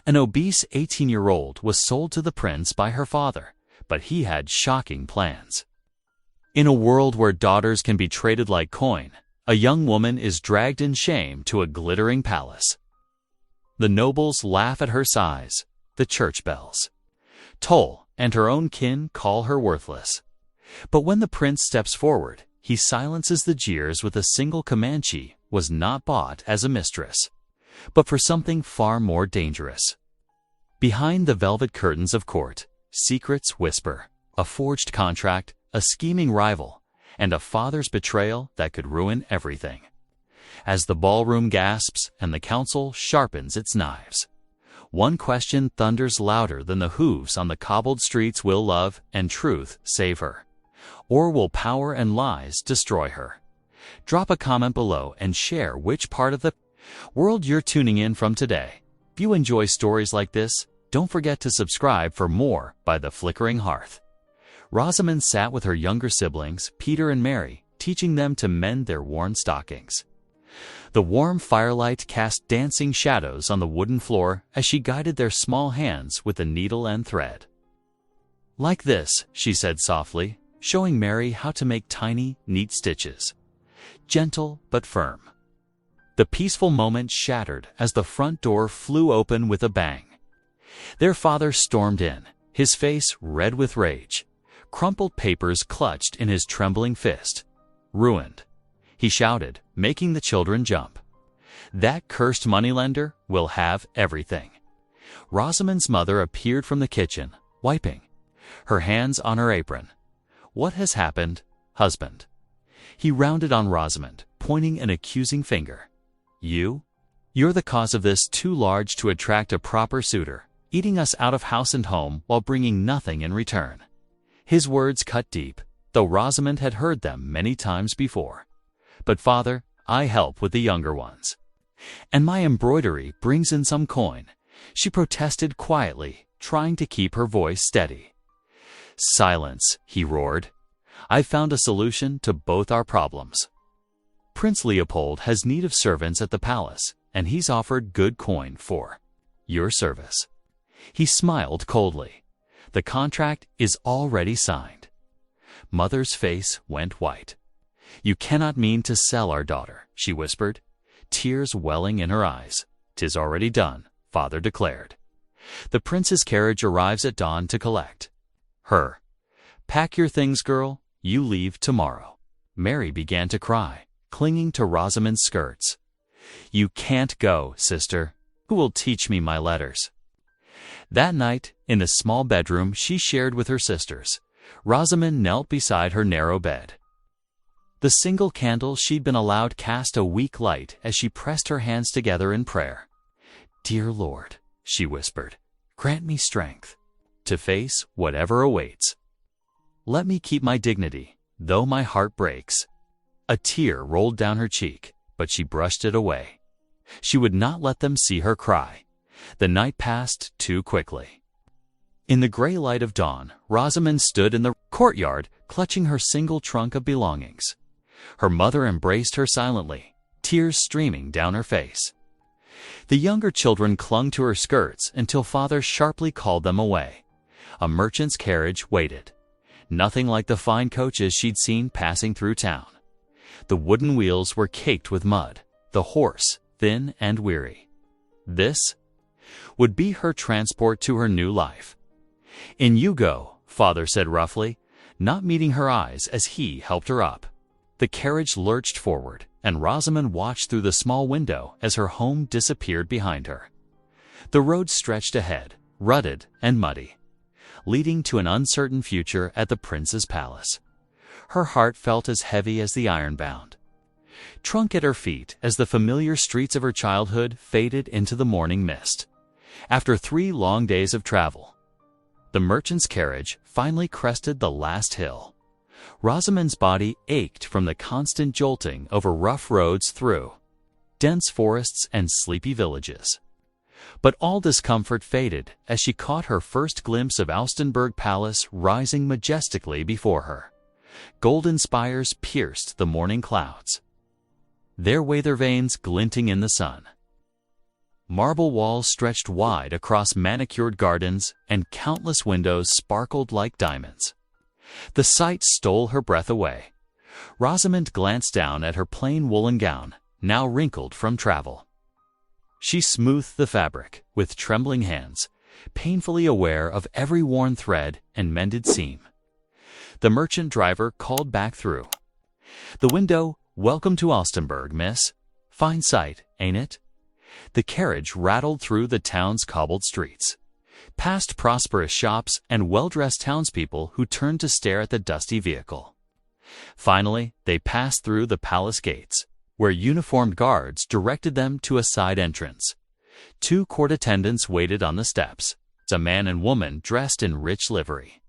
An obese 18-year-old was sold to the prince by her father, but he had shocking plans. In a world where daughters can be traded like coin, a young woman is dragged in shame to a glittering palace. The nobles laugh at her size, the church bells toll, and her own kin call her worthless. But when the prince steps forward, he silences the jeers with a single command: she was not bought as a mistress, but for something far more dangerous. Behind the velvet curtains of court, secrets whisper, a forged contract, a scheming rival, and a father's betrayal that could ruin everything. As the ballroom gasps and the council sharpens its knives, one question thunders louder than the hooves on the cobbled streets: will love and truth save her? Or will power and lies destroy her? Drop a comment below and share which part of the world you're tuning in from today. If you enjoy stories like this, don't forget to subscribe for more by the flickering hearth. Rosamond sat with her younger siblings, Peter and Mary, teaching them to mend their worn stockings. The warm firelight cast dancing shadows on the wooden floor as she guided their small hands with the needle and thread. "Like this," she said softly, showing Mary how to make tiny, neat stitches. Gentle but firm. The peaceful moment shattered as the front door flew open with a bang. Their father stormed in, his face red with rage, crumpled papers clutched in his trembling fist. "Ruined," he shouted, making the children jump. "That cursed moneylender will have everything." Rosamond's mother appeared from the kitchen, wiping her hands on her apron. "What has happened, husband?" He rounded on Rosamond, pointing an accusing finger. You're the cause of this, too large to attract a proper suitor, eating us out of house and home while bringing nothing in return." His words cut deep, though Rosamond had heard them many times before. "But father, I help with the younger ones. And my embroidery brings in some coin," she protested quietly, trying to keep her voice steady. "Silence," he roared. "I've found a solution to both our problems. Prince Leopold has need of servants at the palace, and he's offered good coin for your service." He smiled coldly. "The contract is already signed." Mother's face went white. "You cannot mean to sell our daughter," she whispered, tears welling in her eyes. "'Tis already done," father declared. The prince's carriage arrives at dawn to collect her. "Pack your things, girl. You leave tomorrow." Mary began to cry, clinging to Rosamond's skirts. "You can't go, sister. Who will teach me my letters?" That night, in the small bedroom she shared with her sisters, Rosamond knelt beside her narrow bed. The single candle she'd been allowed cast a weak light as she pressed her hands together in prayer. "Dear Lord," she whispered, "grant me strength to face whatever awaits. Let me keep my dignity, though my heart breaks." A tear rolled down her cheek, but she brushed it away. She would not let them see her cry. The night passed too quickly. In the gray light of dawn, Rosamond stood in the courtyard, clutching her single trunk of belongings. Her mother embraced her silently, tears streaming down her face. The younger children clung to her skirts until father sharply called them away. A merchant's carriage waited, nothing like the fine coaches she'd seen passing through town. The wooden wheels were caked with mud, the horse thin and weary. This would be her transport to her new life. "In you go," father said roughly, not meeting her eyes as he helped her up. The carriage lurched forward, and Rosamond watched through the small window as her home disappeared behind her. The road stretched ahead, rutted and muddy, leading to an uncertain future at the prince's palace. Her heart felt as heavy as the iron-bound trunk at her feet as the familiar streets of her childhood faded into the morning mist. After 3 long days of travel, the merchant's carriage finally crested the last hill. Rosamond's body ached from the constant jolting over rough roads through dense forests and sleepy villages. But all discomfort faded as she caught her first glimpse of Augustenburg Palace rising majestically before her. Golden spires pierced the morning clouds, their weather vanes glinting in the sun. Marble walls stretched wide across manicured gardens, and countless windows sparkled like diamonds. The sight stole her breath away. Rosamond glanced down at her plain woolen gown, now wrinkled from travel. She smoothed the fabric with trembling hands, painfully aware of every worn thread and mended seam. The merchant driver called back through the window, "Welcome to Alstenburg, miss. Fine sight, ain't it?" The carriage rattled through the town's cobbled streets, past prosperous shops and well-dressed townspeople who turned to stare at the dusty vehicle. Finally, they passed through the palace gates, where uniformed guards directed them to a side entrance. 2 court attendants waited on the steps, a man and woman dressed in rich livery.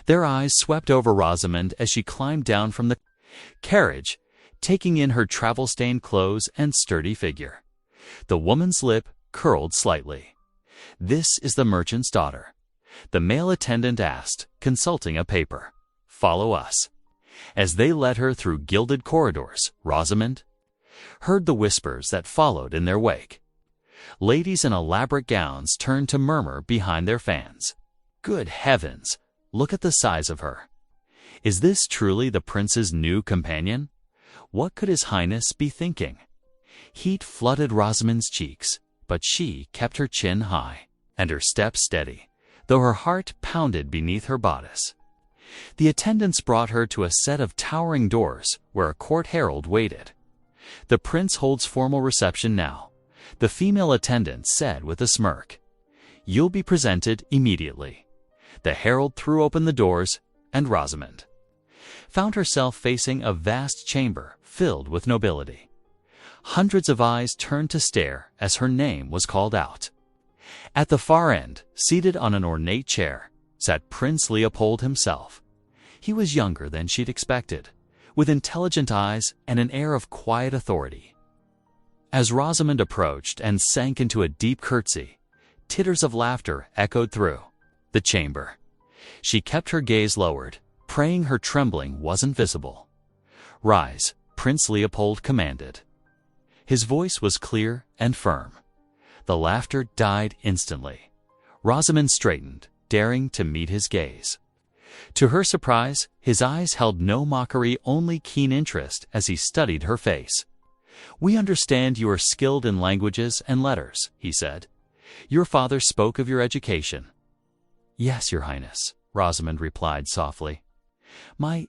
Their eyes swept over Rosamond as she climbed down from the carriage, taking in her travel-stained clothes and sturdy figure. The woman's lip curled slightly. "This is the merchant's daughter," the male attendant asked, consulting a paper. "Follow us." As they led her through gilded corridors, Rosamond heard the whispers that followed in their wake. Ladies in elaborate gowns turned to murmur behind their fans. "Good heavens, look at the size of her. Is this truly the prince's new companion? What could His Highness be thinking?" Heat flooded Rosamond's cheeks, but she kept her chin high and her step steady, though her heart pounded beneath her bodice. The attendants brought her to a set of towering doors where a court herald waited. "The prince holds formal reception now," the female attendant said with a smirk. "You'll be presented immediately." The herald threw open the doors, and Rosamond found herself facing a vast chamber filled with nobility. Hundreds of eyes turned to stare as her name was called out. At the far end, seated on an ornate chair, sat Prince Leopold himself. He was younger than she'd expected, with intelligent eyes and an air of quiet authority. As Rosamond approached and sank into a deep curtsy, titters of laughter echoed through the chamber. She kept her gaze lowered, praying her trembling wasn't visible. "Rise," Prince Leopold commanded. His voice was clear and firm. The laughter died instantly. Rosamond straightened, daring to meet his gaze. To her surprise, his eyes held no mockery, only keen interest as he studied her face. "We understand you are skilled in languages and letters," he said. "Your father spoke of your education." "Yes, Your Highness," Rosamond replied softly. "My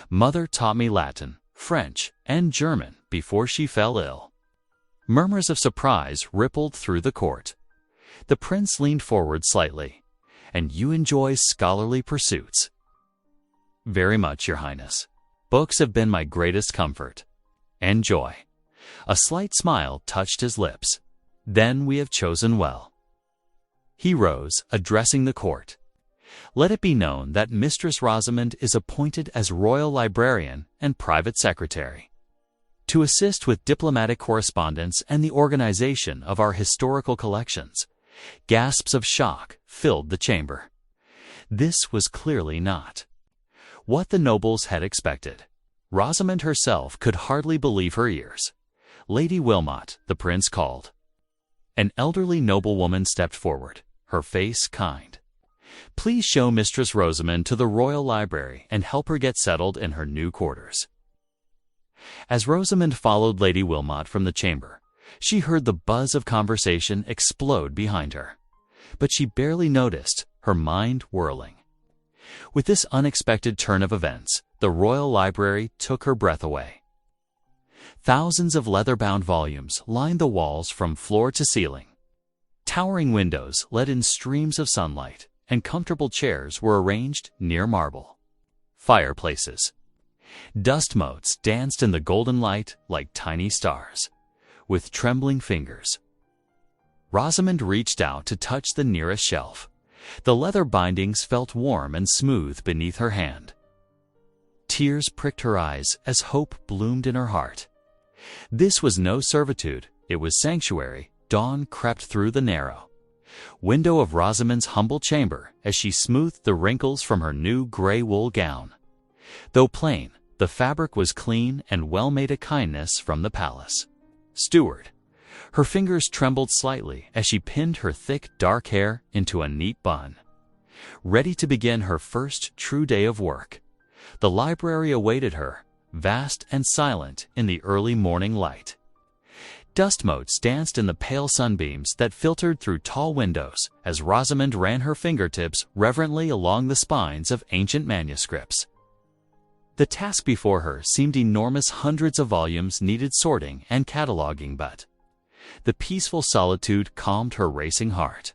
mother taught me Latin, French, and German before she fell ill." Murmurs of surprise rippled through the court. The prince leaned forward slightly. "And you enjoy scholarly pursuits?" "Very much, Your Highness. Books have been my greatest comfort and joy." A slight smile touched his lips. "Then we have chosen well." He rose, addressing the court. "Let it be known that Mistress Rosamond is appointed as royal librarian and private secretary, to assist with diplomatic correspondence and the organization of our historical collections." Gasps of shock filled the chamber. This was clearly not what the nobles had expected. Rosamond herself could hardly believe her ears. "Lady Wilmot," the prince called. An elderly noblewoman stepped forward, her face kind. "Please show Mistress Rosamond to the royal library and help her get settled in her new quarters." As Rosamond followed Lady Wilmot from the chamber, she heard the buzz of conversation explode behind her. But she barely noticed, her mind whirling. With this unexpected turn of events, the royal library took her breath away. Thousands of leather-bound volumes lined the walls from floor to ceiling. Towering windows let in streams of sunlight, and comfortable chairs were arranged near marble fireplaces. Dust motes danced in the golden light like tiny stars. With trembling fingers, Rosamond reached out to touch the nearest shelf. The leather bindings felt warm and smooth beneath her hand. Tears pricked her eyes as hope bloomed in her heart. This was no servitude, it was sanctuary. Dawn crept through the narrow window of Rosamond's humble chamber as she smoothed the wrinkles from her new gray wool gown. Though plain, the fabric was clean and well made, a kindness from the palace steward. Her fingers trembled slightly as she pinned her thick, dark hair into a neat bun. Ready to begin her first true day of work, the library awaited her, vast and silent in the early morning light. Dust motes danced in the pale sunbeams that filtered through tall windows as Rosamond ran her fingertips reverently along the spines of ancient manuscripts. The task before her seemed enormous. Hundreds of volumes needed sorting and cataloging, but the peaceful solitude calmed her racing heart.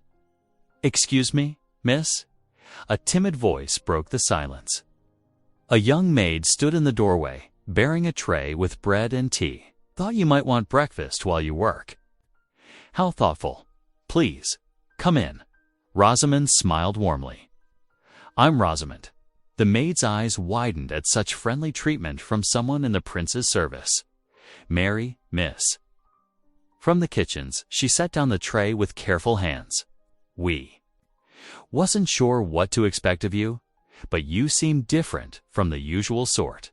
"Excuse me, miss?" A timid voice broke the silence. A young maid stood in the doorway, bearing a tray with bread and tea. "Thought you might want breakfast while you work." "How thoughtful. Please, come in." Rosamond smiled warmly. "I'm Rosamond." The maid's eyes widened at such friendly treatment from someone in the prince's service. "Mary, miss." From the kitchens, she set down the tray with careful hands. "We wasn't sure what to expect of you, but you seem different from the usual sort."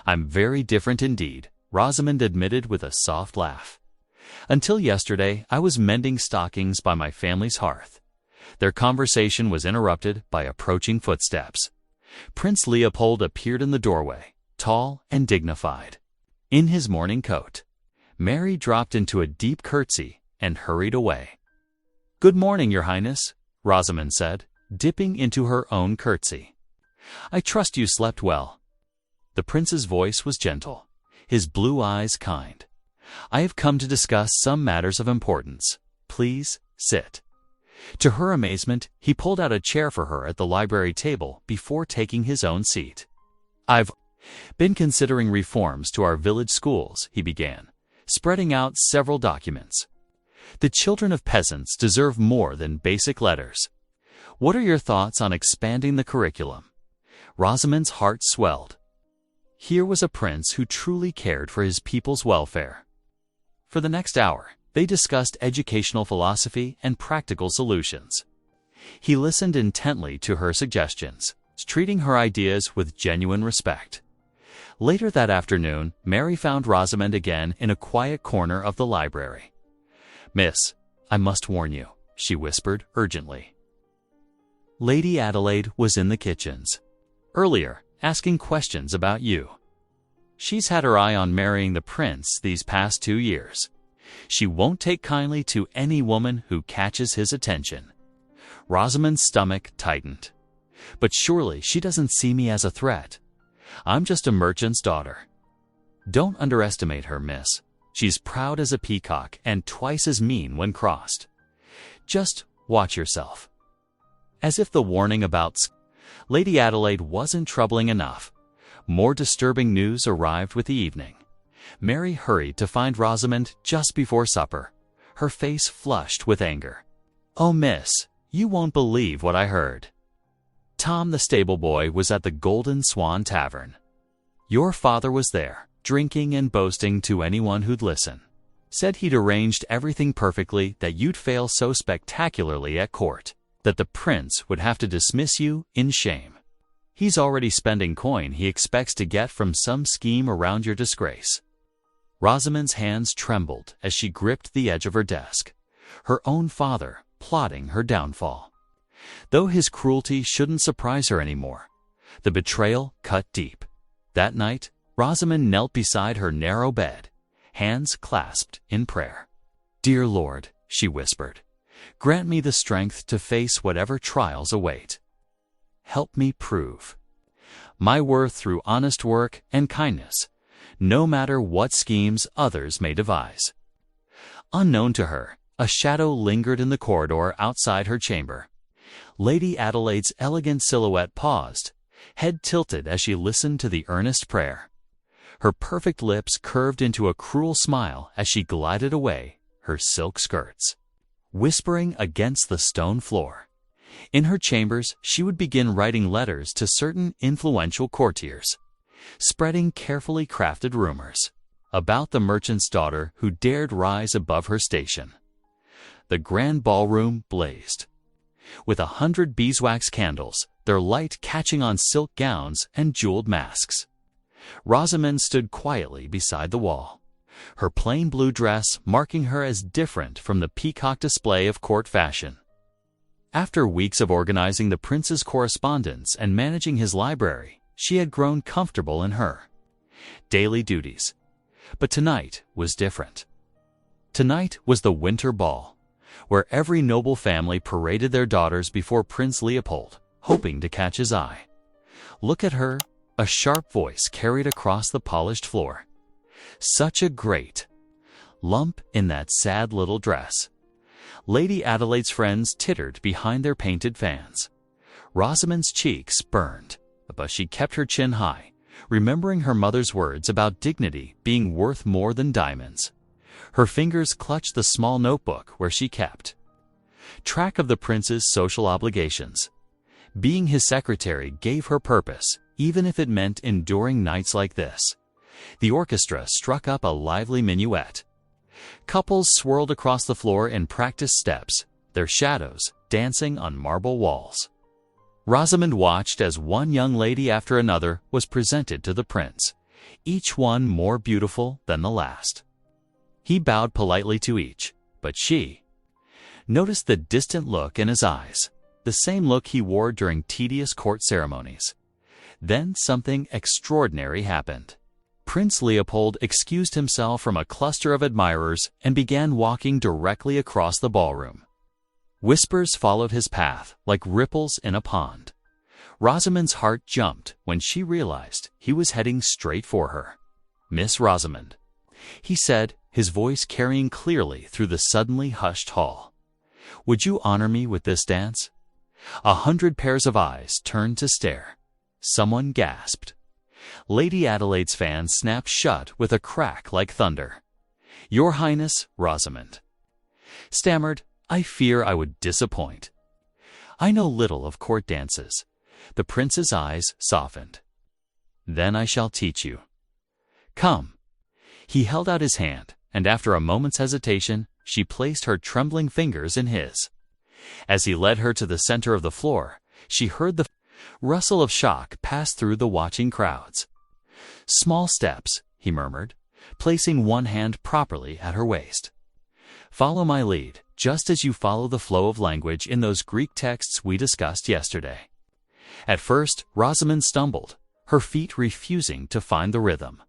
"I'm very different indeed," Rosamond admitted with a soft laugh. "Until yesterday, I was mending stockings by my family's hearth." Their conversation was interrupted by approaching footsteps. Prince Leopold appeared in the doorway, tall and dignified, in his morning coat. Mary dropped into a deep curtsy and hurried away. "Good morning, Your Highness," Rosamond said, dipping into her own curtsy. "I trust you slept well." The prince's voice was gentle, his blue eyes kind. "I have come to discuss some matters of importance. Please sit." To her amazement, he pulled out a chair for her at the library table before taking his own seat. "I've been considering reforms to our village schools," he began, spreading out several documents. "The children of peasants deserve more than basic letters. What are your thoughts on expanding the curriculum?" Rosamond's heart swelled. Here was a prince who truly cared for his people's welfare. For the next hour, they discussed educational philosophy and practical solutions. He listened intently to her suggestions, treating her ideas with genuine respect. Later that afternoon, Mary found Rosamond again in a quiet corner of the library. "Miss, I must warn you," she whispered urgently. Lady Adelaide was in the kitchens, earlier, asking questions about you. She's had her eye on marrying the prince these past 2 years. She won't take kindly to any woman who catches his attention. Rosamond's stomach tightened. "But surely she doesn't see me as a threat. I'm just a merchant's daughter." "Don't underestimate her, miss. She's proud as a peacock and twice as mean when crossed. Just watch yourself." As if the warning about Lady Adelaide wasn't troubling enough, more disturbing news arrived with the evening. Mary hurried to find Rosamond just before supper, her face flushed with anger. "Oh, miss, you won't believe what I heard. Tom the stable boy was at the Golden Swan Tavern. Your father was there, drinking and boasting to anyone who'd listen. Said he'd arranged everything perfectly, that you'd fail so spectacularly at court that the prince would have to dismiss you in shame. He's already spending coin he expects to get from some scheme around your disgrace." Rosamond's hands trembled as she gripped the edge of her desk, her own father plotting her downfall. Though his cruelty shouldn't surprise her anymore, the betrayal cut deep. That night, Rosamond knelt beside her narrow bed, hands clasped in prayer. "Dear Lord," she whispered, "grant me the strength to face whatever trials await. Help me prove my worth through honest work and kindness, no matter what schemes others may devise." Unknown to her, a shadow lingered in the corridor outside her chamber. Lady Adelaide's elegant silhouette paused, head tilted as she listened to the earnest prayer. Her perfect lips curved into a cruel smile as she glided away, her silk skirts whispering against the stone floor. In her chambers, she would begin writing letters to certain influential courtiers, spreading carefully crafted rumors about the merchant's daughter who dared rise above her station. The grand ballroom blazed with 100 beeswax candles, their light catching on silk gowns and jeweled masks. Rosamond stood quietly beside the wall, her plain blue dress marking her as different from the peacock display of court fashion. After weeks of organizing the prince's correspondence and managing his library, she had grown comfortable in her daily duties. But tonight was different. Tonight was the winter ball, where every noble family paraded their daughters before Prince Leopold, hoping to catch his eye. "Look at her," a sharp voice carried across the polished floor. "Such a great lump in that sad little dress." Lady Adelaide's friends tittered behind their painted fans. Rosamond's cheeks burned, but she kept her chin high, remembering her mother's words about dignity being worth more than diamonds. Her fingers clutched the small notebook where she kept track of the prince's social obligations. Being his secretary gave her purpose, even if it meant enduring nights like this. The orchestra struck up a lively minuet. Couples swirled across the floor in practice steps, their shadows dancing on marble walls. Rosamond watched as one young lady after another was presented to the prince, each one more beautiful than the last. He bowed politely to each, but she noticed the distant look in his eyes, the same look he wore during tedious court ceremonies. Then something extraordinary happened. Prince Leopold excused himself from a cluster of admirers and began walking directly across the ballroom. Whispers followed his path like ripples in a pond. Rosamond's heart jumped when she realized he was heading straight for her. "Miss Rosamond," he said, his voice carrying clearly through the suddenly hushed hall. "Would you honor me with this dance?" 100 pairs of eyes turned to stare. Someone gasped. Lady Adelaide's fan snapped shut with a crack like thunder. "Your Highness, Rosamond," stammered, "I fear I would disappoint. I know little of court dances." The prince's eyes softened. "Then I shall teach you. Come." He held out his hand, and after a moment's hesitation, she placed her trembling fingers in his. As he led her to the center of the floor, she heard the rustle of shock pass through the watching crowds. "Small steps," he murmured, placing one hand properly at her waist. "Follow my lead, just as you follow the flow of language in those Greek texts we discussed yesterday." At first, Rosamond stumbled, her feet refusing to find the rhythm.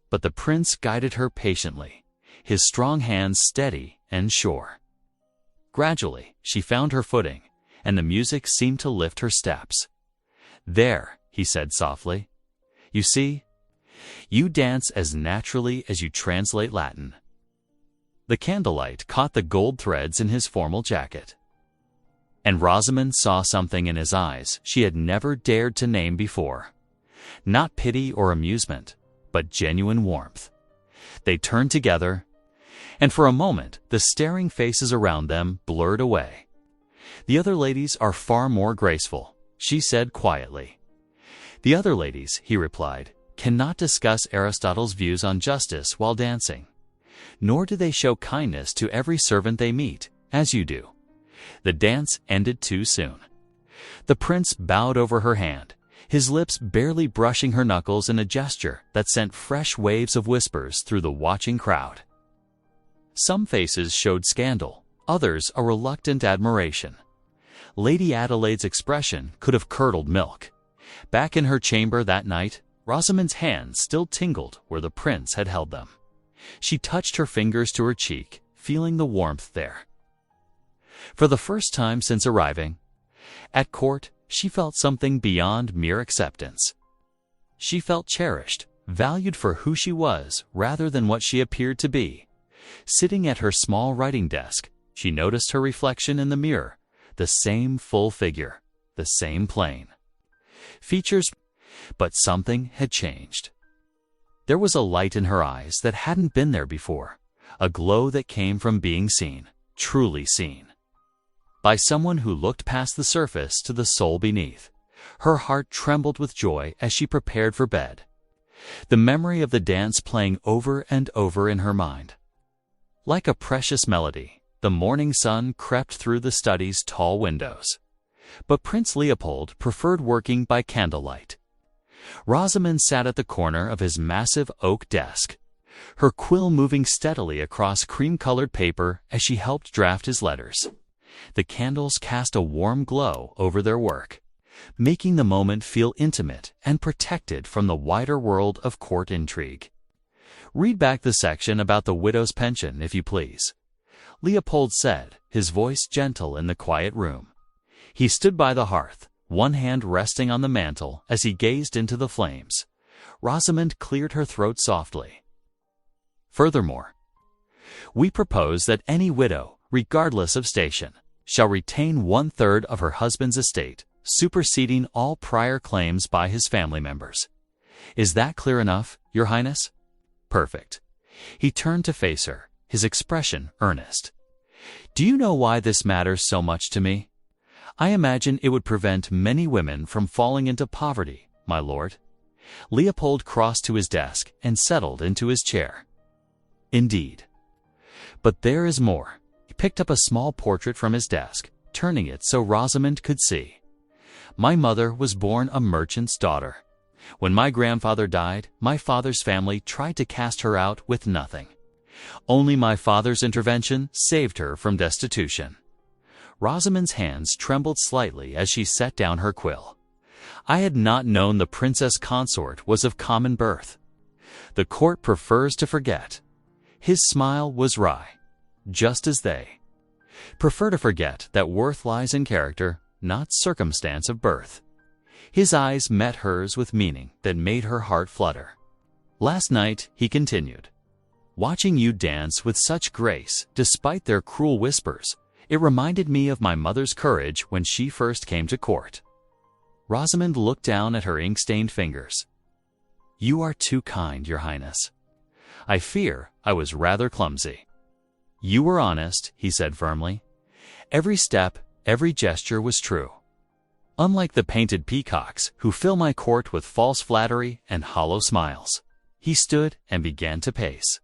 But the prince guided her patiently, his strong hands steady and sure. Gradually, she found her footing, and the music seemed to lift her steps. "There," he said softly. "You see, you dance as naturally as you translate Latin." The candlelight caught the gold threads in his formal jacket, and Rosamond saw something in his eyes she had never dared to name before. Not pity or amusement, but genuine warmth. They turned together, and for a moment the staring faces around them blurred away. "The other ladies are far more graceful," she said quietly. "The other ladies," he replied, "cannot discuss Aristotle's views on justice while dancing. Nor do they show kindness to every servant they meet, as you do." The dance ended too soon. The prince bowed over her hand, his lips barely brushing her knuckles in a gesture that sent fresh waves of whispers through the watching crowd. Some faces showed scandal, others a reluctant admiration. Lady Adelaide's expression could have curdled milk. Back in her chamber that night, Rosamond's hands still tingled where the prince had held them. She touched her fingers to her cheek, feeling the warmth there. For the first time since arriving at court, she felt something beyond mere acceptance. She felt cherished, valued for who she was rather than what she appeared to be. Sitting at her small writing desk, she noticed her reflection in the mirror, the same full figure, the same plain features, but something had changed. There was a light in her eyes that hadn't been there before, a glow that came from being seen, truly seen, by someone who looked past the surface to the soul beneath. Her heart trembled with joy as she prepared for bed, the memory of the dance playing over and over in her mind. Like a precious melody, the morning sun crept through the study's tall windows. But Prince Leopold preferred working by candlelight. Rosamond sat at the corner of his massive oak desk, her quill moving steadily across cream-colored paper as she helped draft his letters. The candles cast a warm glow over their work, making the moment feel intimate and protected from the wider world of court intrigue. "Read back the section about the widow's pension, if you please," Leopold said, his voice gentle in the quiet room. He stood by the hearth, one hand resting on the mantel as he gazed into the flames. Rosamond cleared her throat softly. "Furthermore, we propose that any widow, regardless of station, shall retain 1/3 of her husband's estate, superseding all prior claims by his family members. Is that clear enough, Your Highness?" "Perfect." He turned to face her, his expression earnest. "Do you know why this matters so much to me? I imagine it would prevent many women from falling into poverty, my lord." Leopold crossed to his desk and settled into his chair. "Indeed. But there is more." He picked up a small portrait from his desk, turning it so Rosamond could see. "My mother was born a merchant's daughter. When my grandfather died, my father's family tried to cast her out with nothing. Only my father's intervention saved her from destitution." Rosamond's hands trembled slightly as she set down her quill. "I had not known the princess consort was of common birth. The court prefers to forget." His smile was wry. "Just as they prefer to forget that worth lies in character, not circumstance of birth." His eyes met hers with meaning that made her heart flutter. "Last night," he continued, "watching you dance with such grace, despite their cruel whispers, it reminded me of my mother's courage when she first came to court." Rosamond looked down at her ink-stained fingers. "You are too kind, Your Highness. I fear I was rather clumsy." "You were honest," he said firmly. "Every step, every gesture was true. Unlike the painted peacocks who fill my court with false flattery and hollow smiles." He stood and began to pace.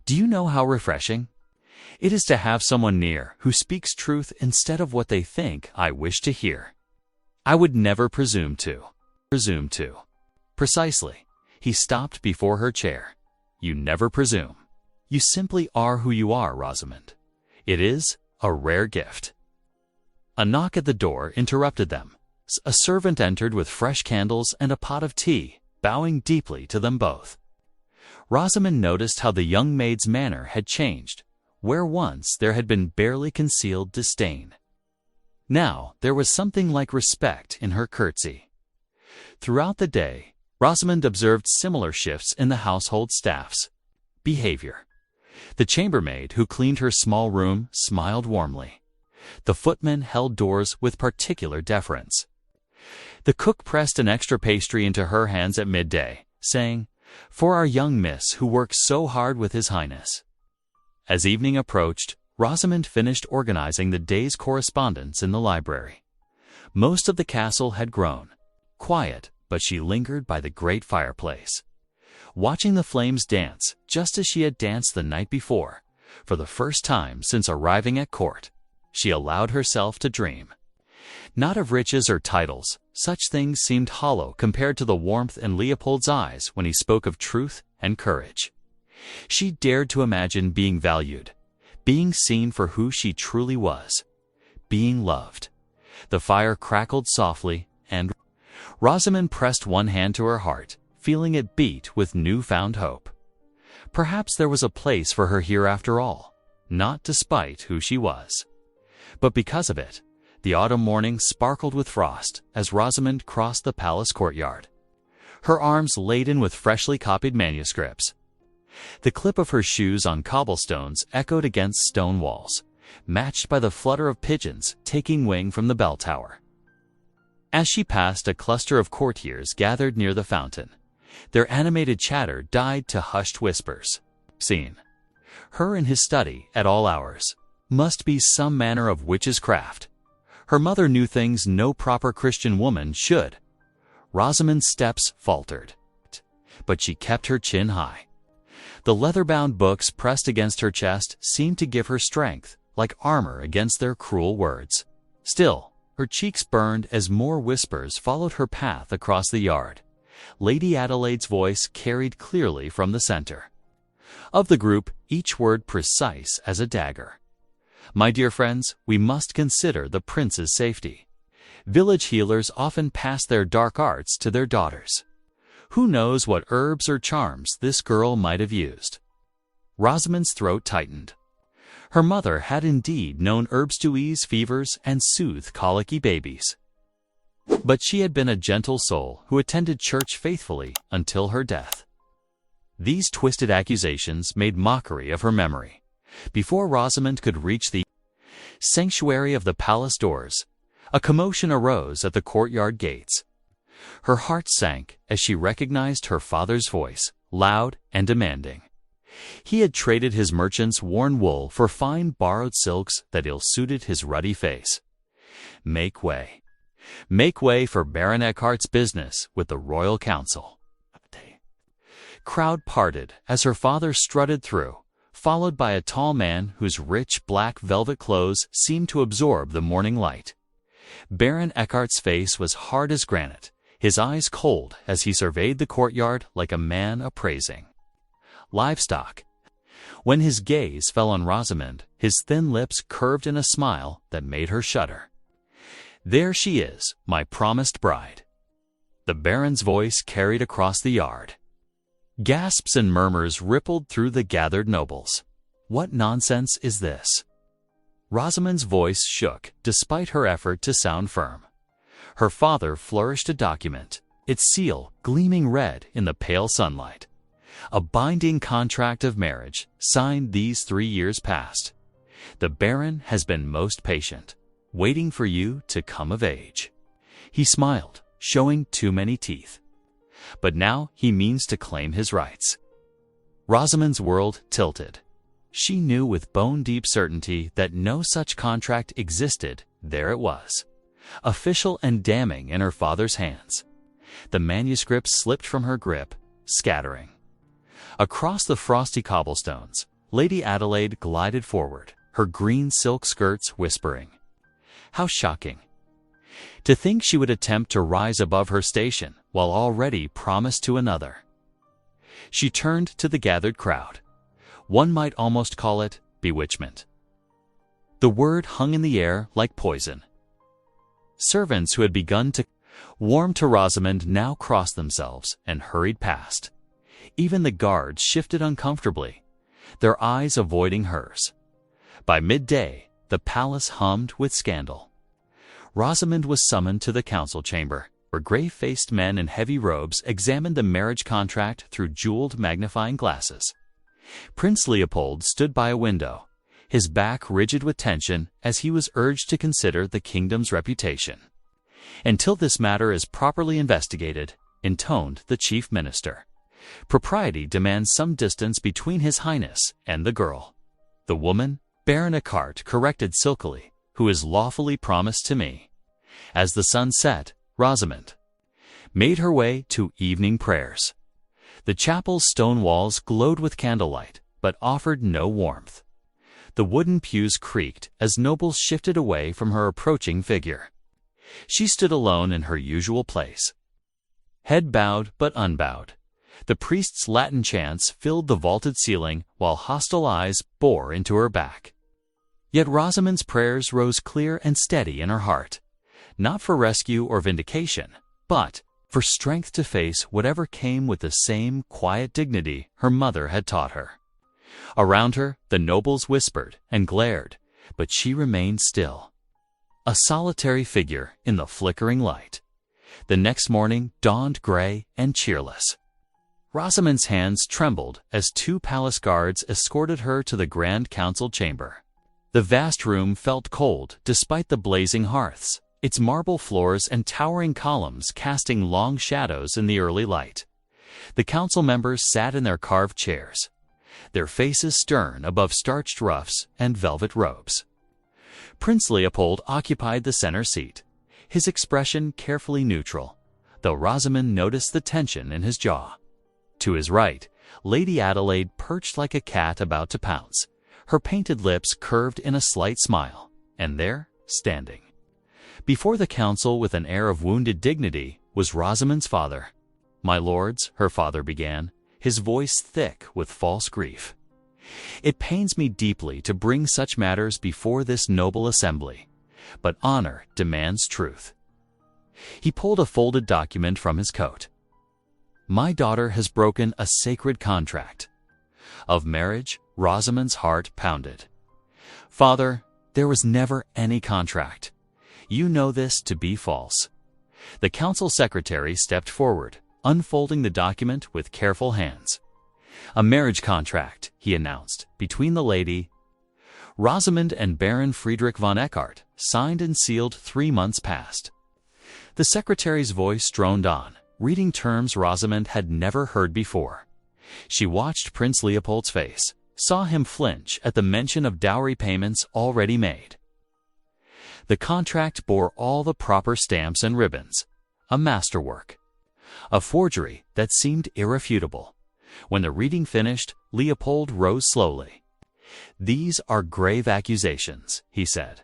"Do you know how refreshing it is to have someone near who speaks truth instead of what they think I wish to hear? I would never presume to. Precisely." He stopped before her chair. "You never presume. You simply are who you are, Rosamond. It is a rare gift." A knock at the door interrupted them. A servant entered with fresh candles and a pot of tea, bowing deeply to them both. Rosamond noticed how the young maid's manner had changed. Where once there had been barely concealed disdain, now there was something like respect in her curtsy. Throughout the day, Rosamond observed similar shifts in the household staff's behavior. The chambermaid who cleaned her small room smiled warmly. The footman held doors with particular deference. The cook pressed an extra pastry into her hands at midday, saying, "For our young miss who works so hard with His Highness." As evening approached, Rosamond finished organizing the day's correspondence in the library. Most of the castle had grown quiet, but she lingered by the great fireplace, watching the flames dance just as she had danced the night before. For the first time since arriving at court, she allowed herself to dream. Not of riches or titles, such things seemed hollow compared to the warmth in Leopold's eyes when he spoke of truth and courage. She dared to imagine being valued, being seen for who she truly was, being loved. The fire crackled softly, and Rosamond pressed one hand to her heart, feeling it beat with newfound hope. Perhaps there was a place for her here after all, not despite who she was, but because of it. The autumn morning sparkled with frost as Rosamond crossed the palace courtyard, her arms laden with freshly copied manuscripts. The clip of her shoes on cobblestones echoed against stone walls, matched by the flutter of pigeons taking wing from the bell tower. As she passed, a cluster of courtiers gathered near the fountain. Their animated chatter died to hushed whispers. Seen her in his study at all hours. Must be some manner of witch's craft. Her mother knew things no proper Christian woman should. Rosamond's steps faltered, but she kept her chin high. The leather-bound books pressed against her chest seemed to give her strength, like armor against their cruel words. Still, her cheeks burned as more whispers followed her path across the yard. Lady Adelaide's voice carried clearly from the center. Of the group, each word precise as a dagger. My dear friends, we must consider the prince's safety. Village healers often pass their dark arts to their daughters. Who knows what herbs or charms this girl might have used? Rosamond's throat tightened. Her mother had indeed known herbs to ease fevers and soothe colicky babies. But she had been a gentle soul who attended church faithfully until her death. These twisted accusations made mockery of her memory. Before Rosamond could reach the sanctuary of the palace doors, a commotion arose at the courtyard gates. Her heart sank as she recognized her father's voice, loud and demanding. He had traded his merchant's worn wool for fine borrowed silks that ill-suited his ruddy face. Make way. Make way for Baron Eckhart's business with the royal council. Crowd parted as her father strutted through, followed by a tall man whose rich black velvet clothes seemed to absorb the morning light. Baron Eckhart's face was hard as granite, his eyes cold as he surveyed the courtyard like a man appraising livestock. When his gaze fell on Rosamond, his thin lips curved in a smile that made her shudder. There she is, my promised bride. The Baron's voice carried across the yard. Gasps and murmurs rippled through the gathered nobles. What nonsense is this? Rosamond's voice shook despite her effort to sound firm. Her father flourished a document, its seal gleaming red in the pale sunlight. A binding contract of marriage, signed these 3 years past. The Baron has been most patient, waiting for you to come of age. He smiled, showing too many teeth. But now he means to claim his rights. Rosamond's world tilted. She knew with bone-deep certainty that no such contract existed. There it was, official and damning in her father's hands. The manuscript slipped from her grip, scattering. Across the frosty cobblestones, Lady Adelaide glided forward, her green silk skirts whispering. How shocking! To think she would attempt to rise above her station while already promised to another. She turned to the gathered crowd. One might almost call it bewitchment. The word hung in the air like poison. Servants who had begun to warm to Rosamond now crossed themselves and hurried past. Even the guards shifted uncomfortably, their eyes avoiding hers. By midday, the palace hummed with scandal. Rosamond was summoned to the council chamber, where grave-faced men in heavy robes examined the marriage contract through jeweled magnifying glasses. Prince Leopold stood by a window, his back rigid with tension as he was urged to consider the kingdom's reputation. Until this matter is properly investigated, intoned the chief minister. Propriety demands some distance between His Highness and the girl. The woman, Baron Eckhart corrected silkily, who is lawfully promised to me. As the sun set, Rosamond made her way to evening prayers. The chapel's stone walls glowed with candlelight, but offered no warmth. The wooden pews creaked as nobles shifted away from her approaching figure. She stood alone in her usual place. Head bowed but unbowed. The priest's Latin chants filled the vaulted ceiling while hostile eyes bore into her back. Yet Rosamond's prayers rose clear and steady in her heart, not for rescue or vindication, but for strength to face whatever came with the same quiet dignity her mother had taught her. Around her, the nobles whispered and glared, but she remained still, a solitary figure in the flickering light. The next morning dawned gray and cheerless. Rosamond's hands trembled as 2 palace guards escorted her to the Grand Council chamber. The vast room felt cold despite the blazing hearths, its marble floors and towering columns casting long shadows in the early light. The council members sat in their carved chairs, their faces stern above starched ruffs and velvet robes. Prince Leopold occupied the center seat, his expression carefully neutral, though Rosamond noticed the tension in his jaw. To his right, Lady Adelaide perched like a cat about to pounce, her painted lips curved in a slight smile, and there, standing before the council with an air of wounded dignity, was Rosamond's father. "My lords," her father began, his voice thick with false grief. "It pains me deeply to bring such matters before this noble assembly, but honor demands truth." He pulled a folded document from his coat. "My daughter has broken a sacred contract." Of marriage, Rosamond's heart pounded. "Father, there was never any contract. You know this to be false." The council secretary stepped forward, unfolding the document with careful hands. "A marriage contract," he announced, "between the Lady Rosamond and Baron Friedrich von Eckart, signed and sealed 3 months past." The secretary's voice droned on, reading terms Rosamond had never heard before. She watched Prince Leopold's face, saw him flinch at the mention of dowry payments already made. The contract bore all the proper stamps and ribbons, a masterwork, a forgery that seemed irrefutable. When the reading finished, Leopold rose slowly. "These are grave accusations," he said.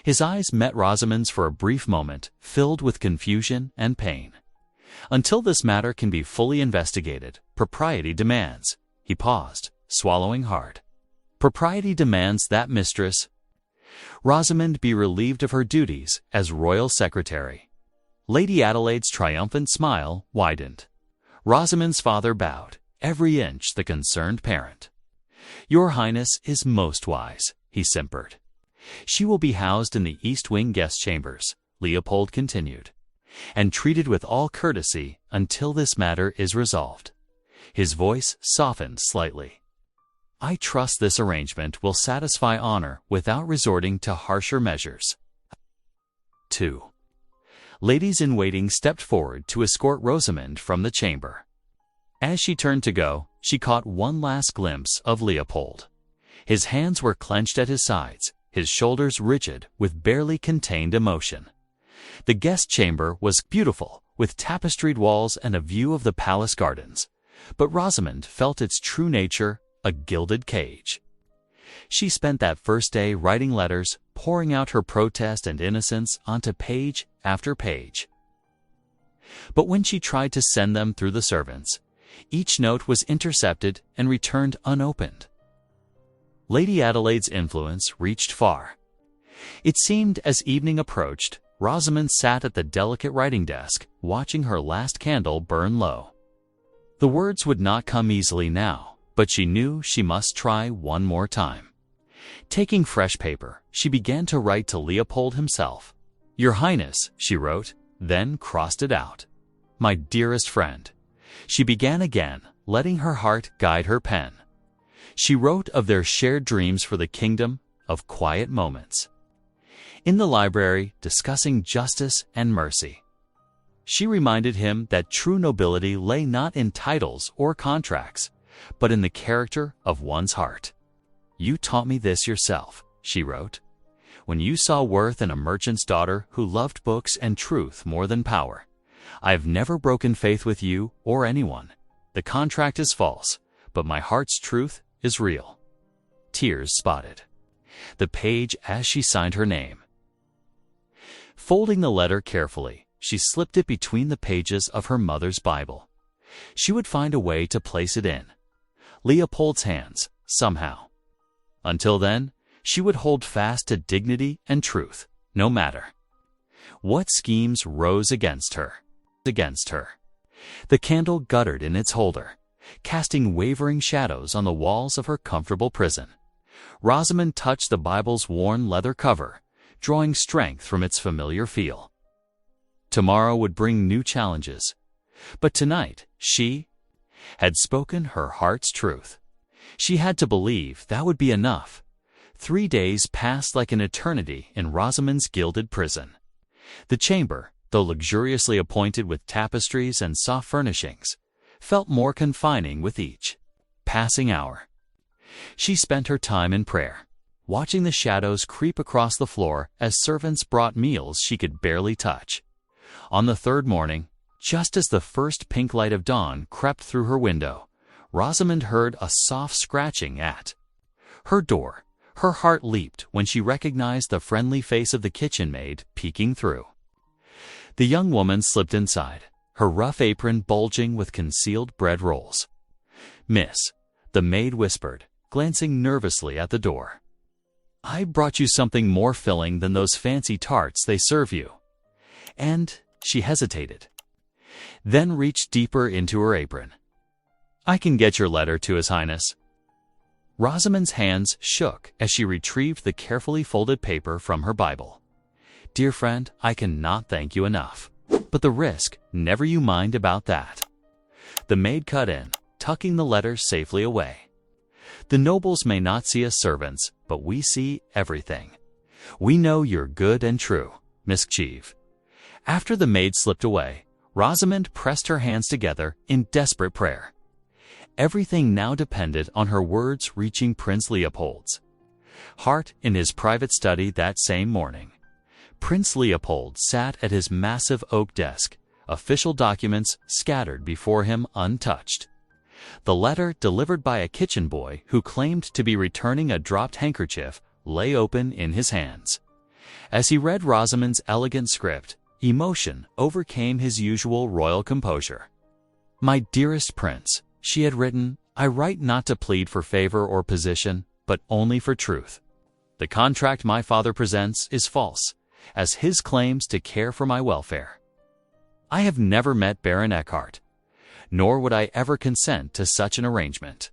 His eyes met Rosamond's for a brief moment, filled with confusion and pain. "Until this matter can be fully investigated, propriety demands." He paused, swallowing hard. "Propriety demands that Mistress Rosamond be relieved of her duties as royal secretary." Lady Adelaide's triumphant smile widened. Rosamond's father bowed, every inch the concerned parent. "Your Highness is most wise," he simpered. "She will be housed in the East Wing guest chambers," Leopold continued, "and treated with all courtesy until this matter is resolved." His voice softened slightly. "I trust this arrangement will satisfy honor without resorting to harsher measures." 2. Ladies-in-waiting stepped forward to escort Rosamond from the chamber. As she turned to go, she caught one last glimpse of Leopold. His hands were clenched at his sides, his shoulders rigid with barely contained emotion. The guest chamber was beautiful, with tapestried walls and a view of the palace gardens, but Rosamond felt its true nature, a gilded cage. She spent that first day writing letters, pouring out her protest and innocence onto page after page. But when she tried to send them through the servants, each note was intercepted and returned unopened. Lady Adelaide's influence reached far. It seemed as evening approached, Rosamond sat at the delicate writing desk, watching her last candle burn low. The words would not come easily now, but she knew she must try one more time. Taking fresh paper, she began to write to Leopold himself. "Your Highness," she wrote, then crossed it out. "My dearest friend." She began again, letting her heart guide her pen. She wrote of their shared dreams for the kingdom, of quiet moments in the library discussing justice and mercy. She reminded him that true nobility lay not in titles or contracts, but in the character of one's heart. "You taught me this yourself," she wrote, "when you saw worth in a merchant's daughter who loved books and truth more than power. I have never broken faith with you or anyone. The contract is false, but my heart's truth is real." Tears spotted the page as she signed her name. Folding the letter carefully, she slipped it between the pages of her mother's Bible. She would find a way to place it in Leopold's hands, somehow. Until then, she would hold fast to dignity and truth, no matter what schemes rose against her. The candle guttered in its holder, casting wavering shadows on the walls of her comfortable prison. Rosamond touched the Bible's worn leather cover, drawing strength from its familiar feel. Tomorrow would bring new challenges, but tonight she had spoken her heart's truth. She had to believe that would be enough. 3 days passed like an eternity in Rosamond's gilded prison. The chamber, though luxuriously appointed with tapestries and soft furnishings, felt more confining with each passing hour. She spent her time in prayer, watching the shadows creep across the floor as servants brought meals she could barely touch. On the 3rd morning, just as the first pink light of dawn crept through her window, Rosamond heard a soft scratching at her door. Her heart leaped when she recognized the friendly face of the kitchen maid peeking through. The young woman slipped inside, her rough apron bulging with concealed bread rolls. "Miss," the maid whispered, glancing nervously at the door. "I brought you something more filling than those fancy tarts they serve you." And she hesitated, then reached deeper into her apron. "I can get your letter to His Highness." Rosamond's hands shook as she retrieved the carefully folded paper from her Bible. "Dear friend, I cannot thank you enough. But the risk, never you mind about that." The maid cut in, tucking the letter safely away. "The nobles may not see us servants, but we see everything. We know you're good and true, Miss Cheeve." After the maid slipped away, Rosamond pressed her hands together in desperate prayer. Everything now depended on her words reaching Prince Leopold's heart. In his private study that same morning, Prince Leopold sat at his massive oak desk, official documents scattered before him untouched. The letter, delivered by a kitchen boy who claimed to be returning a dropped handkerchief, lay open in his hands. As he read Rosamond's elegant script, emotion overcame his usual royal composure. "My dearest Prince," she had written, "I write not to plead for favor or position, but only for truth. The contract my father presents is false, as his claims to care for my welfare. I have never met Baron Eckhart, nor would I ever consent to such an arrangement.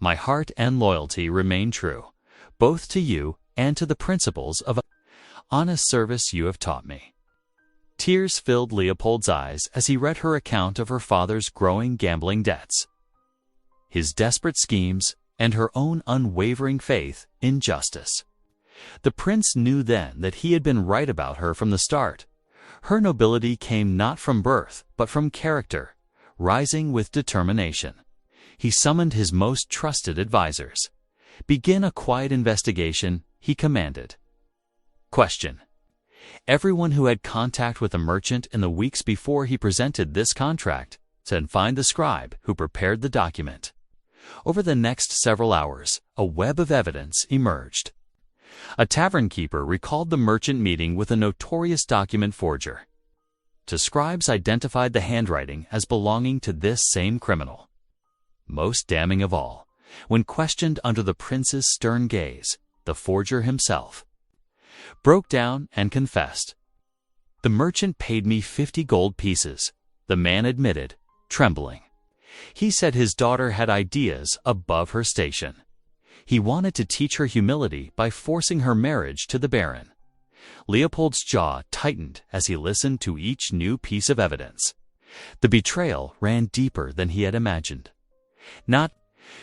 My heart and loyalty remain true, both to you and to the principles of honest service you have taught me." Tears filled Leopold's eyes as he read her account of her father's growing gambling debts, his desperate schemes, and her own unwavering faith in justice. The prince knew then that he had been right about her from the start. Her nobility came not from birth, but from character, rising with determination. He summoned his most trusted advisers. "Begin a quiet investigation," he commanded. Question: Everyone who had contact with the merchant in the weeks before he presented this contract said find the scribe who prepared the document. Over the next several hours, a web of evidence emerged. A tavern keeper recalled the merchant meeting with a notorious document forger. Two scribes identified the handwriting as belonging to this same criminal. Most damning of all, when questioned under the prince's stern gaze, the forger himself broke down and confessed. "The merchant paid me 50 gold pieces," the man admitted, trembling. "He said his daughter had ideas above her station. He wanted to teach her humility by forcing her marriage to the baron." Leopold's jaw tightened as he listened to each new piece of evidence. The betrayal ran deeper than he had imagined. Not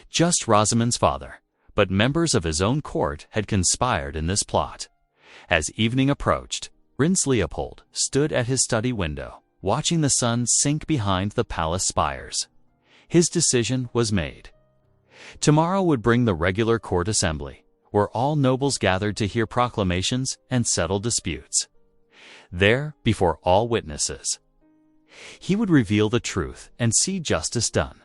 just Rosamond's father, but members of his own court had conspired in this plot. As evening approached, Prince Leopold stood at his study window, watching the sun sink behind the palace spires. His decision was made. Tomorrow would bring the regular court assembly, where all nobles gathered to hear proclamations and settle disputes. There, before all witnesses, he would reveal the truth and see justice done.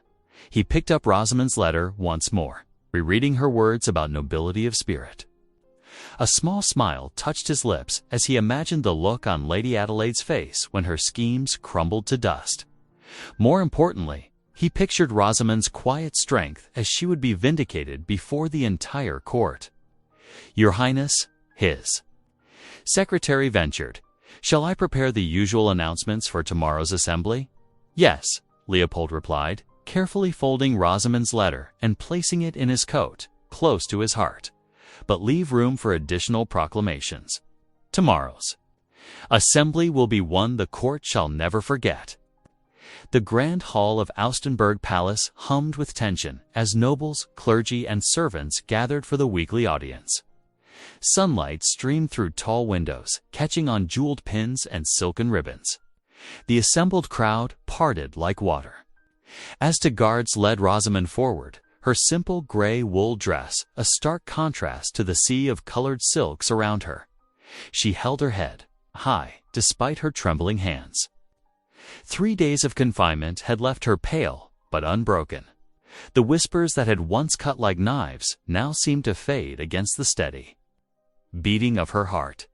He picked up Rosamond's letter once more, rereading her words about nobility of spirit. A small smile touched his lips as he imagined the look on Lady Adelaide's face when her schemes crumbled to dust. More importantly, he pictured Rosamond's quiet strength as she would be vindicated before the entire court. "Your Highness," his secretary ventured, "shall I prepare the usual announcements for tomorrow's assembly?" "Yes," Leopold replied, carefully folding Rosamond's letter and placing it in his coat, close to his heart. "But leave room for additional proclamations. Tomorrow's assembly will be one the court shall never forget." The grand hall of Augustenberg Palace hummed with tension as nobles, clergy, and servants gathered for the weekly audience. Sunlight streamed through tall windows, catching on jeweled pins and silken ribbons. The assembled crowd parted like water. As the guards led Rosamond forward, her simple gray wool dress a stark contrast to the sea of colored silks around her. She held her head high despite her trembling hands. 3 days of confinement had left her pale but unbroken. The whispers that had once cut like knives now seemed to fade against the steady beating of her heart.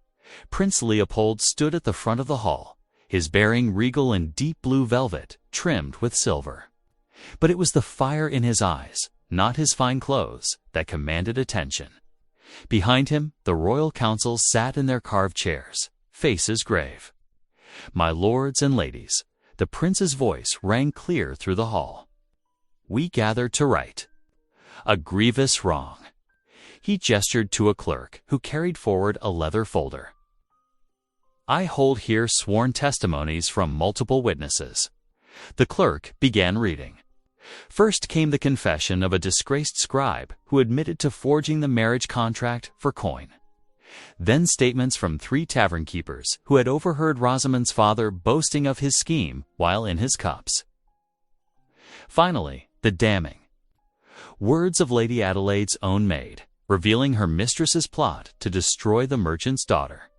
Prince Leopold stood at the front of the hall, his bearing regal in deep blue velvet trimmed with silver. But it was the fire in his eyes, not his fine clothes, that commanded attention. Behind him, the royal council sat in their carved chairs, faces grave. "My lords and ladies," the prince's voice rang clear through the hall. "We gather to right a grievous wrong." He gestured to a clerk who carried forward a leather folder. "I hold here sworn testimonies from multiple witnesses." The clerk began reading. First came the confession of a disgraced scribe who admitted to forging the marriage contract for coin. Then statements from 3 tavern keepers who had overheard Rosamond's father boasting of his scheme while in his cups. Finally, the damning words of Lady Adelaide's own maid, revealing her mistress's plot to destroy the merchant's daughter.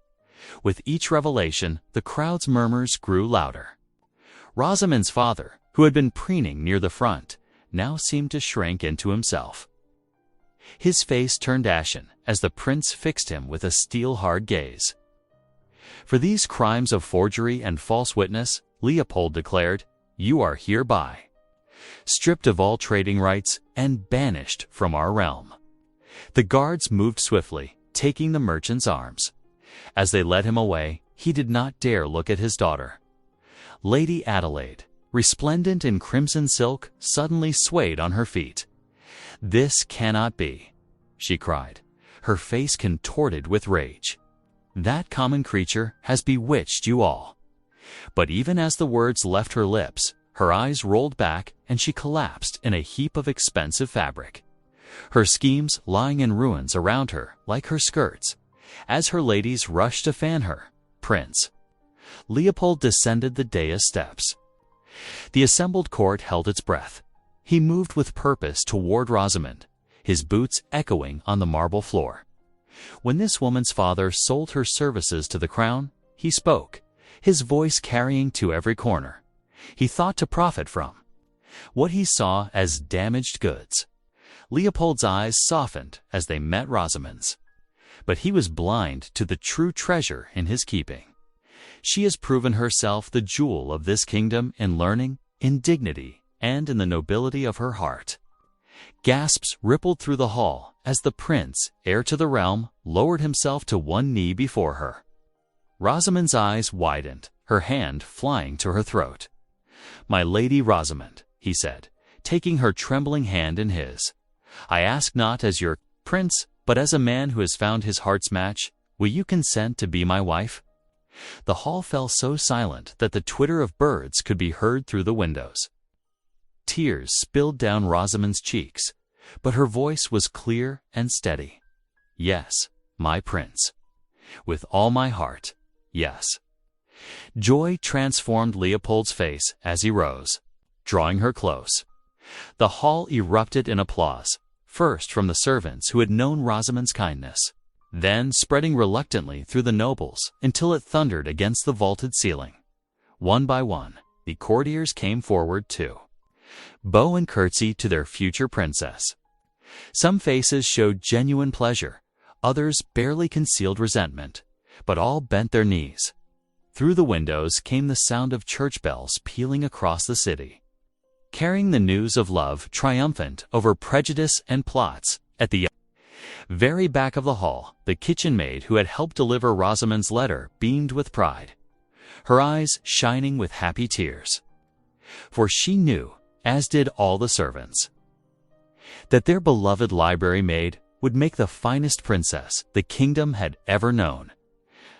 With each revelation, the crowd's murmurs grew louder. Rosamond's father, who had been preening near the front, now seemed to shrink into himself. His face turned ashen as the prince fixed him with a steel-hard gaze. "For these crimes of forgery and false witness," Leopold declared, "you are hereby stripped of all trading rights and banished from our realm." The guards moved swiftly, taking the merchant's arms. As they led him away, he did not dare look at his daughter. Lady Adelaide, resplendent in crimson silk, suddenly swayed on her feet. "This cannot be," she cried, her face contorted with rage. "That common creature has bewitched you all." But even as the words left her lips, her eyes rolled back and she collapsed in a heap of expensive fabric, her schemes lying in ruins around her like her skirts. As her ladies rushed to fan her, "Prince." Leopold descended the dais steps. The assembled court held its breath. He moved with purpose toward Rosamond, his boots echoing on the marble floor. When this woman's father sold her services to the crown, he spoke, his voice carrying to every corner. He thought to profit from what he saw as damaged goods. Leopold's eyes softened as they met Rosamond's. But he was blind to the true treasure in his keeping. She has proven herself the jewel of this kingdom in learning, in dignity, and in the nobility of her heart. Gasps rippled through the hall as the prince, heir to the realm, lowered himself to one knee before her. Rosamond's eyes widened, her hand flying to her throat. "My Lady Rosamond," he said, taking her trembling hand in his, "I ask not as your prince, but as a man who has found his heart's match. Will you consent to be my wife?" The hall fell so silent that the twitter of birds could be heard through the windows. Tears spilled down Rosamond's cheeks, but her voice was clear and steady. "Yes, my prince. With all my heart, yes." Joy transformed Leopold's face as he rose, drawing her close. The hall erupted in applause, first from the servants who had known Rosamond's kindness, then spreading reluctantly through the nobles until it thundered against the vaulted ceiling. One by one, the courtiers came forward too, bow and curtsy to their future princess. Some faces showed genuine pleasure, others barely concealed resentment, but all bent their knees. Through the windows came the sound of church bells pealing across the city, carrying the news of love triumphant over prejudice and plots. At the very back of the hall, the kitchen maid who had helped deliver Rosamond's letter beamed with pride, her eyes shining with happy tears. For she knew, as did all the servants, that their beloved library maid would make the finest princess the kingdom had ever known,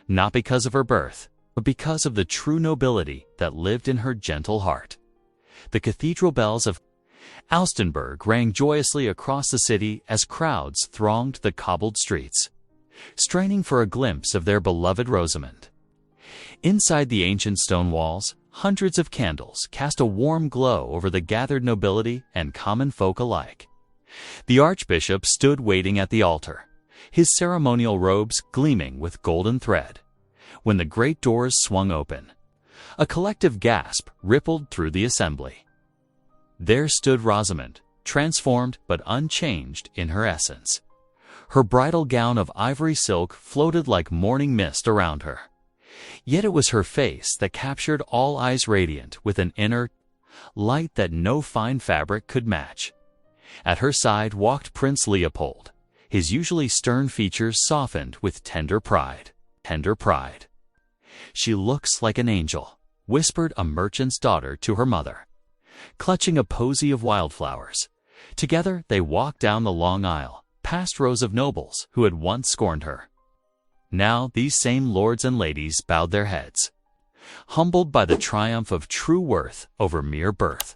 not because of her birth, but because of the true nobility that lived in her gentle heart. The cathedral bells of Alstenburg rang joyously across the city as crowds thronged the cobbled streets, straining for a glimpse of their beloved Rosamond. Inside the ancient stone walls, hundreds of candles cast a warm glow over the gathered nobility and common folk alike. The archbishop stood waiting at the altar, his ceremonial robes gleaming with golden thread. When the great doors swung open, a collective gasp rippled through the assembly. There stood Rosamond, transformed but unchanged in her essence. Her bridal gown of ivory silk floated like morning mist around her. Yet it was her face that captured all eyes radiant with an inner, light that no fine fabric could match. At her side walked Prince Leopold, his usually stern features softened with tender pride. Tender pride. "She looks like an angel," whispered a merchant's daughter to her mother, clutching a posy of wildflowers. Together they walked down the long aisle, past rows of nobles who had once scorned her. Now these same lords and ladies bowed their heads, humbled by the triumph of true worth over mere birth.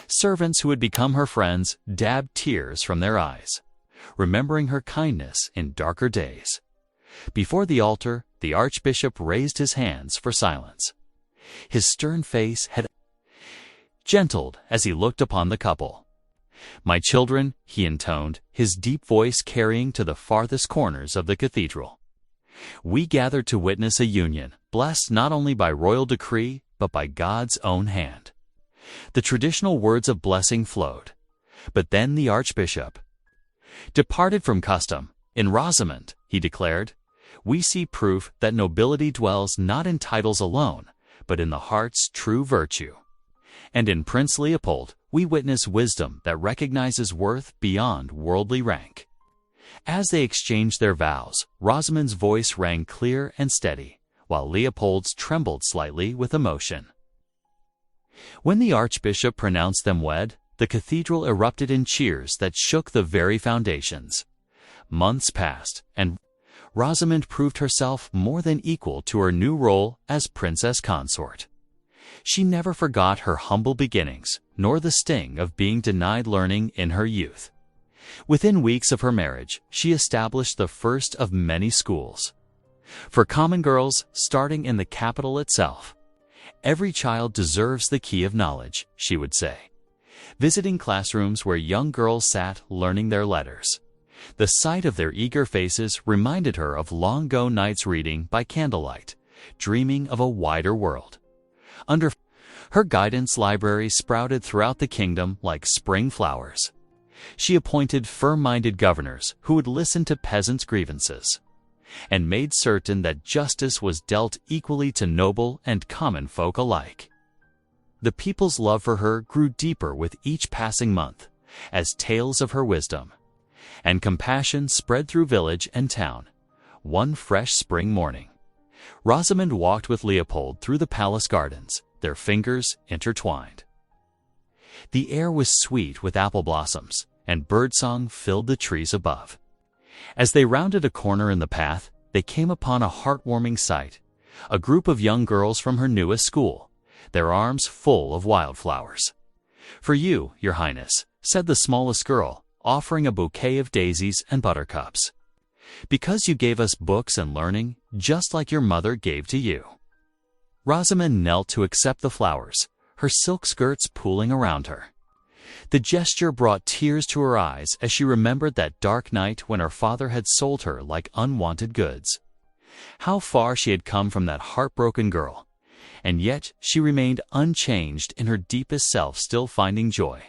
Servants who had become her friends dabbed tears from their eyes, remembering her kindness in darker days. Before the altar, the archbishop raised his hands for silence. His stern face had gentled as he looked upon the couple. "My children," he intoned, his deep voice carrying to the farthest corners of the cathedral, "we gathered to witness a union blessed not only by royal decree, but by God's own hand." The traditional words of blessing flowed. But then the archbishop departed from custom. "In Rosamond," he declared, "we see proof that nobility dwells not in titles alone, but in the heart's true virtue. And in Prince Leopold, we witness wisdom that recognizes worth beyond worldly rank." As they exchanged their vows, Rosamond's voice rang clear and steady, while Leopold's trembled slightly with emotion. When the archbishop pronounced them wed, the cathedral erupted in cheers that shook the very foundations. Months passed, and Rosamond proved herself more than equal to her new role as princess consort. She never forgot her humble beginnings, nor the sting of being denied learning in her youth. Within weeks of her marriage, she established the first of many schools for common girls, starting in the capital itself. "Every child deserves the key of knowledge," she would say, visiting classrooms where young girls sat learning their letters. The sight of their eager faces reminded her of long-ago nights reading by candlelight, dreaming of a wider world. Under her guidance, libraries sprouted throughout the kingdom like spring flowers. She appointed firm-minded governors who would listen to peasants' grievances, and made certain that justice was dealt equally to noble and common folk alike. The people's love for her grew deeper with each passing month, as tales of her wisdom and compassion spread through village and town. One fresh spring morning, Rosamond walked with Leopold through the palace gardens, their fingers intertwined. The air was sweet with apple blossoms, and birdsong filled the trees above. As they rounded a corner in the path, they came upon a heartwarming sight: a group of young girls from her newest school, their arms full of wildflowers. "For you, Your Highness," said the smallest girl, offering a bouquet of daisies and buttercups, "because you gave us books and learning, just like your mother gave to you." Rosamond knelt to accept the flowers, her silk skirts pooling around her. The gesture brought tears to her eyes as she remembered that dark night when her father had sold her like unwanted goods. How far she had come from that heartbroken girl, and yet she remained unchanged in her deepest self, still finding joy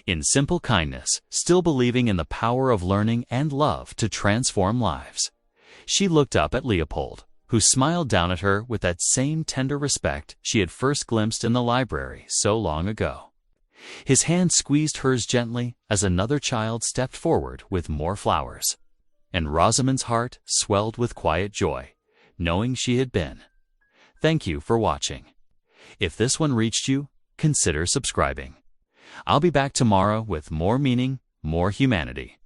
in simple kindness, still believing in the power of learning and love to transform lives. She looked up at Leopold, who smiled down at her with that same tender respect she had first glimpsed in the library so long ago. His hand squeezed hers gently as another child stepped forward with more flowers, and Rosamond's heart swelled with quiet joy, knowing she had been. Thank you for watching. If this one reached you, consider subscribing. I'll be back tomorrow with more meaning, more humanity.